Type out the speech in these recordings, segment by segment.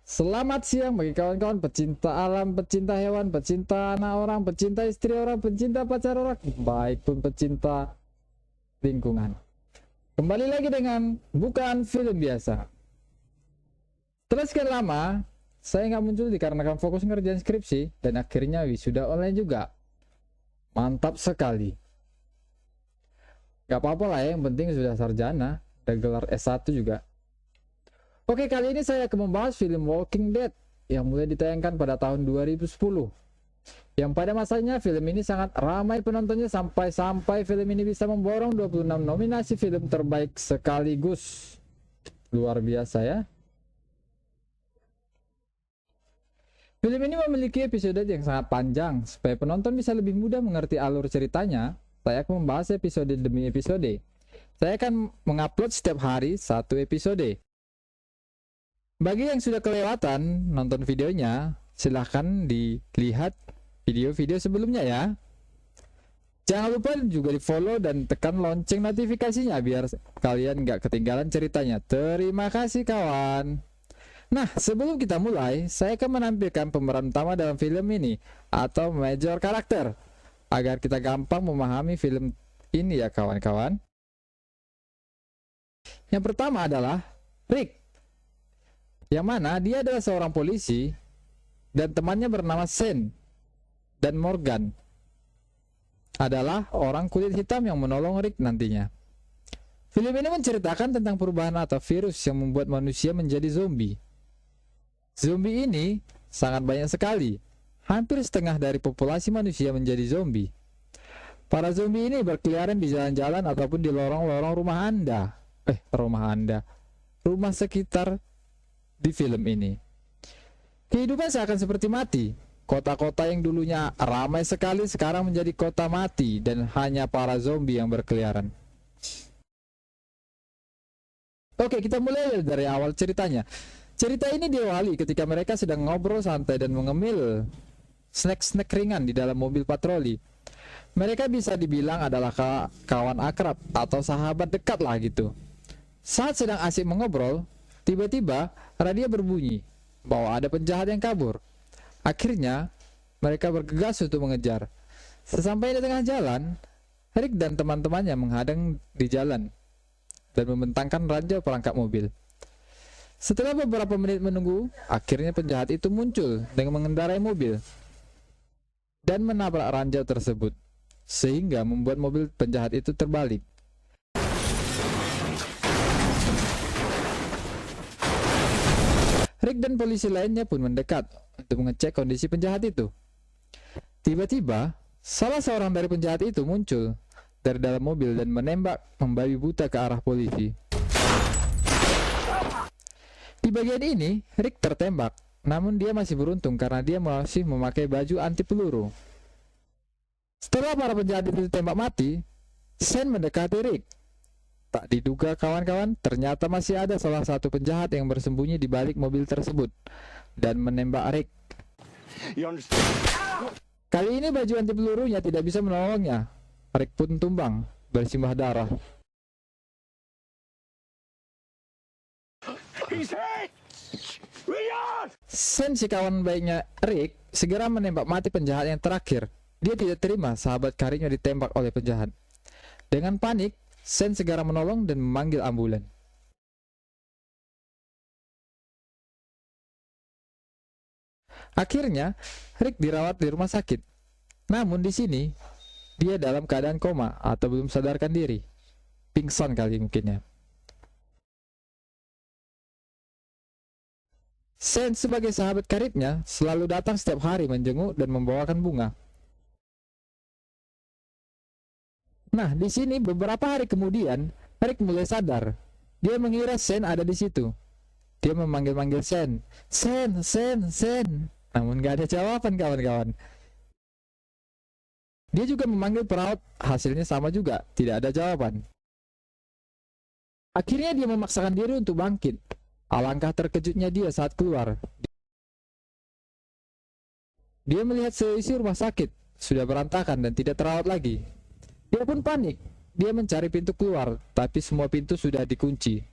Selamat siang bagi kawan-kawan pecinta alam, pecinta hewan, pecinta anak orang, pecinta istri orang, pecinta pacar orang, baik pun pecinta lingkungan. Kembali lagi dengan bukan film biasa. Setelah sekian lama, saya nggak muncul dikarenakan fokus ngerjain skripsi dan akhirnya wisuda online juga. Mantap sekali. Gak apa-apa lah ya, yang penting sudah sarjana, dan gelar S1 juga. Oke, kali ini saya akan membahas film Walking Dead yang mulai ditayangkan pada tahun 2010. Yang pada masanya film ini sangat ramai penontonnya sampai film ini bisa memborong 26 nominasi film terbaik sekaligus. Luar biasa ya. Film ini memiliki episode yang sangat panjang. Supaya penonton bisa lebih mudah mengerti alur ceritanya, saya akan membahas episode demi episode. Saya akan mengupload setiap hari satu episode. Bagi yang sudah kelewatan nonton videonya, silahkan dilihat video-video sebelumnya ya. Jangan lupa juga di follow dan tekan lonceng notifikasinya biar kalian nggak ketinggalan ceritanya. Terima kasih kawan. Nah, sebelum kita mulai, saya akan menampilkan pemeran utama dalam film ini atau major karakter agar kita gampang memahami film ini ya kawan-kawan. Yang pertama adalah Rick, yang mana dia adalah seorang polisi dan temannya bernama Shane, dan Morgan adalah orang kulit hitam yang menolong Rick nantinya. Film ini menceritakan tentang perubahan atau virus yang membuat manusia menjadi zombie. Zombie ini sangat banyak sekali, hampir setengah dari populasi manusia menjadi zombie. Para zombie ini berkeliaran di jalan-jalan ataupun di lorong-lorong rumah sekitar di film ini. Kehidupan seakan seperti mati. Kota-kota yang dulunya ramai sekali sekarang menjadi kota mati dan hanya para zombie yang berkeliaran. Oke, kita mulai dari awal ceritanya. Cerita ini diawali ketika mereka sedang ngobrol santai dan mengemil snack-snack ringan di dalam mobil patroli. Mereka bisa dibilang adalah kawan akrab atau sahabat dekat lah gitu. Saat sedang asik mengobrol, tiba-tiba radio berbunyi bahwa ada penjahat yang kabur. Akhirnya mereka bergegas untuk mengejar. Sesampainya di tengah jalan, Rick dan teman-temannya menghadang di jalan dan membentangkan ranjau perangkap mobil. Setelah beberapa menit menunggu, akhirnya penjahat itu muncul dengan mengendarai mobil dan menabrak ranjau tersebut, sehingga membuat mobil penjahat itu terbalik. Rick dan polisi lainnya pun mendekat untuk mengecek kondisi penjahat itu. Tiba-tiba, salah seorang dari penjahat itu muncul dari dalam mobil dan menembak membabi buta ke arah polisi. Di bagian ini, Rick tertembak, namun dia masih beruntung karena dia masih memakai baju anti peluru. Setelah para penjahat itu ditembak mati, Shane mendekati Rick. Tak diduga kawan-kawan, ternyata masih ada salah satu penjahat yang bersembunyi di balik mobil tersebut dan menembak Rick. Kali ini baju anti pelurunya tidak bisa menolongnya. Rick pun tumbang, bersimbah darah. Shane, si kawan baiknya Rick, segera menembak mati penjahat yang terakhir. Dia tidak terima sahabat karibnya ditembak oleh penjahat. Dengan panik, Shane segera menolong dan memanggil ambulan. Akhirnya, Rick dirawat di rumah sakit. Namun di sini, dia dalam keadaan koma atau belum sadarkan diri. Pingsan kali mungkinnya. Shane sebagai sahabat karibnya selalu datang setiap hari menjenguk dan membawakan bunga. Nah, di sini beberapa hari kemudian, Rick mulai sadar. Dia mengira Shane ada di situ. Dia memanggil-manggil Shane. Shane. Namun gak ada jawaban kawan-kawan. Dia juga memanggil perawat, hasilnya sama juga, tidak ada jawaban. Akhirnya dia memaksakan diri untuk bangkit. Alangkah terkejutnya dia saat keluar. Dia melihat seisi rumah sakit sudah berantakan dan tidak terawat lagi. Dia pun panik. Dia mencari pintu keluar, tapi semua pintu sudah dikunci.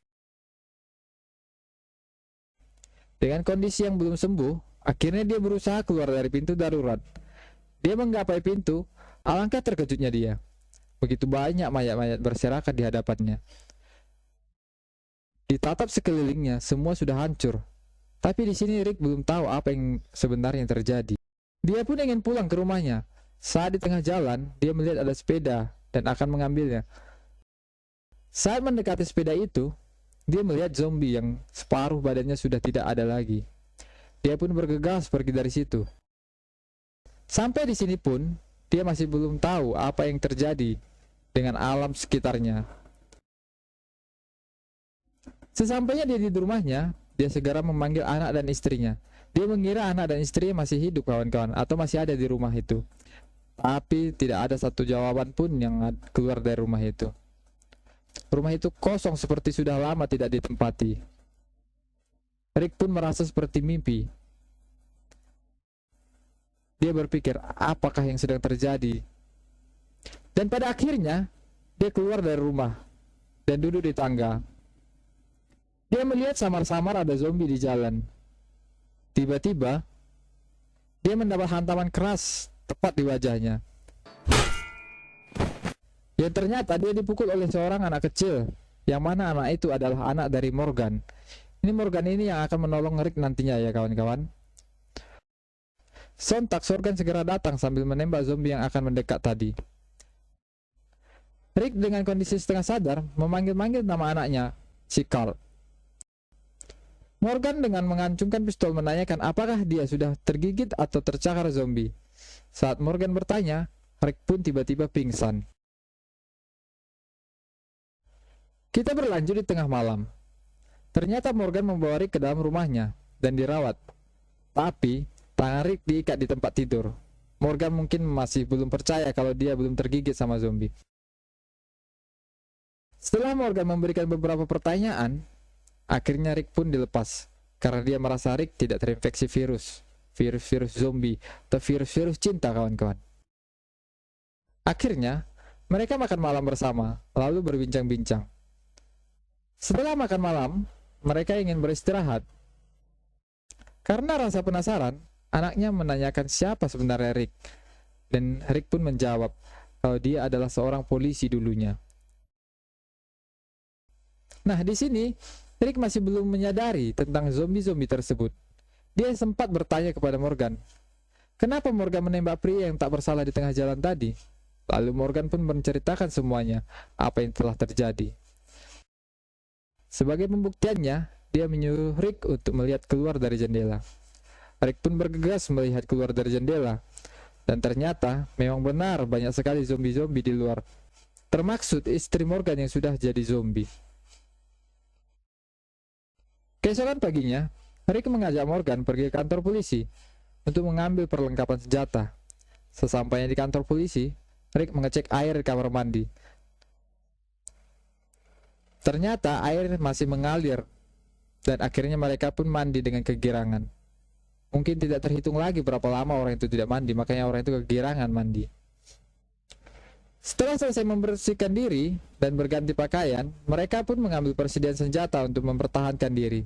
Dengan kondisi yang belum sembuh, akhirnya dia berusaha keluar dari pintu darurat. Dia menggapai pintu, alangkah terkejutnya dia. Begitu banyak mayat-mayat berserakan di hadapannya. Ditatap sekelilingnya, semua sudah hancur. Tapi di sini Rick belum tahu apa yang sebenarnya terjadi. Dia pun ingin pulang ke rumahnya. Saat di tengah jalan, dia melihat ada sepeda dan akan mengambilnya. Saat mendekati sepeda itu, dia melihat zombie yang separuh badannya sudah tidak ada lagi. Dia pun bergegas pergi dari situ. Sampai di sini pun, dia masih belum tahu apa yang terjadi dengan alam sekitarnya. Sesampainya dia di rumahnya, dia segera memanggil anak dan istrinya. Dia mengira anak dan istrinya masih hidup, kawan-kawan, atau masih ada di rumah itu. Tapi tidak ada satu jawaban pun yang keluar dari rumah itu. Rumah itu kosong seperti sudah lama tidak ditempati. Rick pun merasa seperti mimpi. Dia berpikir, apakah yang sedang terjadi? Dan pada akhirnya, dia keluar dari rumah dan duduk di tangga. Dia melihat samar-samar ada zombie di jalan. Tiba-tiba, dia mendapat hantaman keras tepat di wajahnya. Yang ternyata dia dipukul oleh seorang anak kecil, yang mana anak itu adalah anak dari Morgan. Ini Morgan ini yang akan menolong Rick nantinya ya kawan-kawan. Sontak Morgan segera datang sambil menembak zombie yang akan mendekat tadi. Rick dengan kondisi setengah sadar memanggil-manggil nama anaknya, si Carl. Morgan dengan mengancungkan pistol menanyakan apakah dia sudah tergigit atau tercakar zombie. Saat Morgan bertanya, Rick pun tiba-tiba pingsan. Kita berlanjut di tengah malam. Ternyata Morgan membawa Rick ke dalam rumahnya dan dirawat. Tapi, tangan Rick diikat di tempat tidur. Morgan mungkin masih belum percaya kalau dia belum tergigit sama zombie. Setelah Morgan memberikan beberapa pertanyaan, akhirnya Rick pun dilepas. Karena dia merasa Rick tidak terinfeksi virus zombie, atau virus cinta kawan-kawan. Akhirnya, mereka makan malam bersama, lalu berbincang-bincang. Setelah makan malam, mereka ingin beristirahat. Karena rasa penasaran, anaknya menanyakan siapa sebenarnya Rick. Dan Rick pun menjawab kalau dia adalah seorang polisi dulunya. Nah, di sini Rick masih belum menyadari tentang zombie-zombie tersebut. Dia sempat bertanya kepada Morgan, kenapa Morgan menembak pria yang tak bersalah di tengah jalan tadi? Lalu Morgan pun menceritakan semuanya, apa yang telah terjadi. Sebagai pembuktiannya, dia menyuruh Rick untuk melihat keluar dari jendela. Rick pun bergegas melihat keluar dari jendela. Dan ternyata, memang benar banyak sekali zombie-zombie di luar. Termaksud istri Morgan yang sudah jadi zombie. Keesokan paginya, Rick mengajak Morgan pergi ke kantor polisi untuk mengambil perlengkapan senjata. Sesampainya di kantor polisi, Rick mengecek air di kamar mandi. Ternyata air masih mengalir, dan akhirnya mereka pun mandi dengan kegirangan. Mungkin tidak terhitung lagi berapa lama orang itu tidak mandi, makanya orang itu kegirangan mandi. Setelah selesai membersihkan diri dan berganti pakaian, mereka pun mengambil persediaan senjata untuk mempertahankan diri.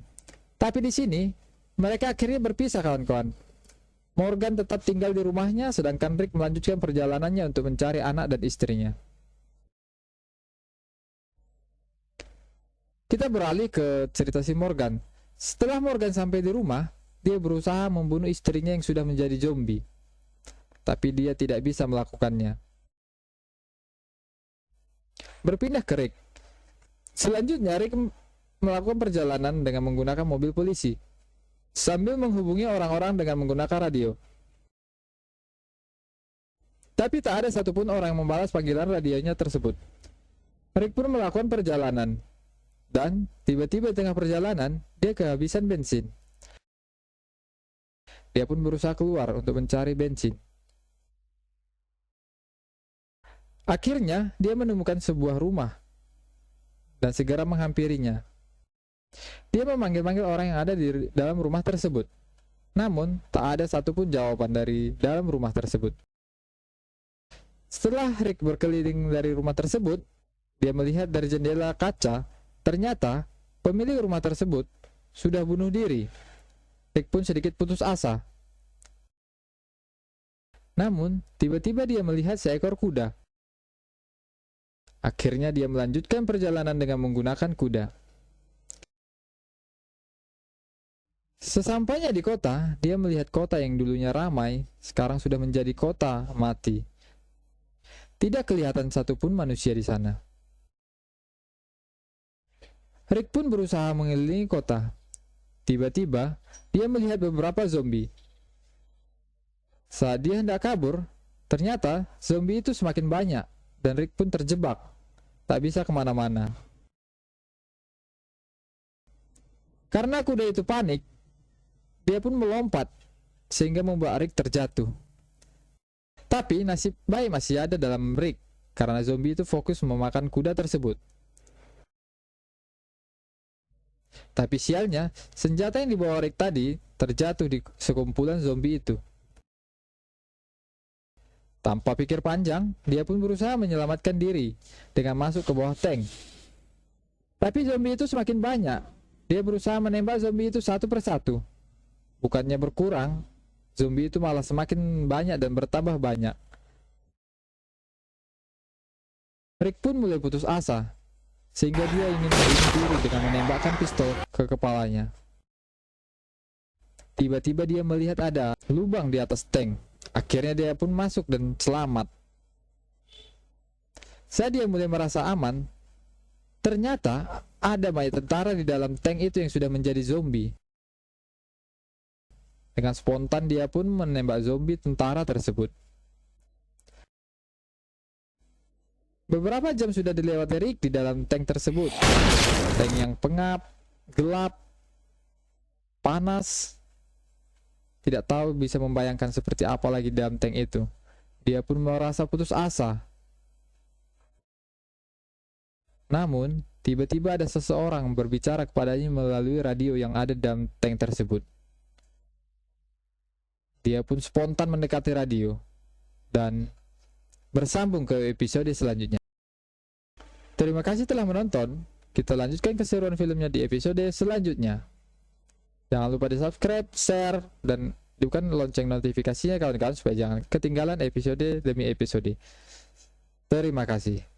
Tapi di sini, mereka akhirnya berpisah kawan-kawan. Morgan tetap tinggal di rumahnya, sedangkan Rick melanjutkan perjalanannya untuk mencari anak dan istrinya. Kita beralih ke cerita si Morgan. Setelah Morgan sampai di rumah, dia berusaha membunuh istrinya yang sudah menjadi zombie. Tapi dia tidak bisa melakukannya. Berpindah ke Rick. Selanjutnya Rick melakukan perjalanan dengan menggunakan mobil polisi sambil menghubungi orang-orang dengan menggunakan radio. Tapi tak ada satupun orang yang membalas panggilan radionya tersebut. Rick pun melakukan perjalanan dan tiba-tiba di tengah perjalanan dia kehabisan bensin. Dia pun berusaha keluar untuk mencari bensin. Akhirnya, dia menemukan sebuah rumah dan segera menghampirinya. Dia memanggil-manggil orang yang ada di dalam rumah tersebut. Namun, tak ada satupun jawaban dari dalam rumah tersebut. Setelah Rick berkeliling dari rumah tersebut, dia melihat dari jendela kaca, ternyata pemilik rumah tersebut sudah bunuh diri. Rick pun sedikit putus asa. Namun, tiba-tiba dia melihat seekor kuda. Akhirnya dia melanjutkan perjalanan dengan menggunakan kuda. Sesampainya di kota, dia melihat kota yang dulunya ramai, sekarang sudah menjadi kota mati. Tidak kelihatan satupun manusia di sana. Rick pun berusaha mengelilingi kota. Tiba-tiba, dia melihat beberapa zombie. Saat dia hendak kabur, ternyata zombie itu semakin banyak, dan Rick pun terjebak, tak bisa kemana-mana. Karena kuda itu panik, dia pun melompat, sehingga membuat Rick terjatuh. Tapi nasib baik masih ada dalam Rick, karena zombie itu fokus memakan kuda tersebut. Tapi sialnya, senjata yang dibawa Rick tadi terjatuh di sekumpulan zombie itu. Tanpa pikir panjang, dia pun berusaha menyelamatkan diri dengan masuk ke bawah tank. Tapi zombie itu semakin banyak. Dia berusaha menembak zombie itu satu persatu. Bukannya berkurang, zombie itu malah semakin banyak dan bertambah banyak. Rick pun mulai putus asa, sehingga dia ingin membunuh diri dengan menembakkan pistol ke kepalanya. Tiba-tiba dia melihat ada lubang di atas tank. Akhirnya dia pun masuk dan selamat. Saat dia mulai merasa aman, ternyata ada mayat tentara di dalam tank itu yang sudah menjadi zombie. Dengan spontan dia pun menembak zombie tentara tersebut. Beberapa jam sudah dilewati Rick di dalam tank tersebut. Tank yang pengap, gelap, panas. Tidak tahu bisa membayangkan seperti apa lagi dalam tank itu. Dia pun merasa putus asa. Namun, tiba-tiba ada seseorang berbicara kepadanya melalui radio yang ada dalam tank tersebut. Dia pun spontan mendekati radio dan bersambung ke episode selanjutnya. Terima kasih telah menonton. Kita lanjutkan keseruan filmnya di episode selanjutnya. Jangan lupa di subscribe, share, dan hidupkan lonceng notifikasinya kawan-kawan supaya jangan ketinggalan episode demi episode. Terima kasih.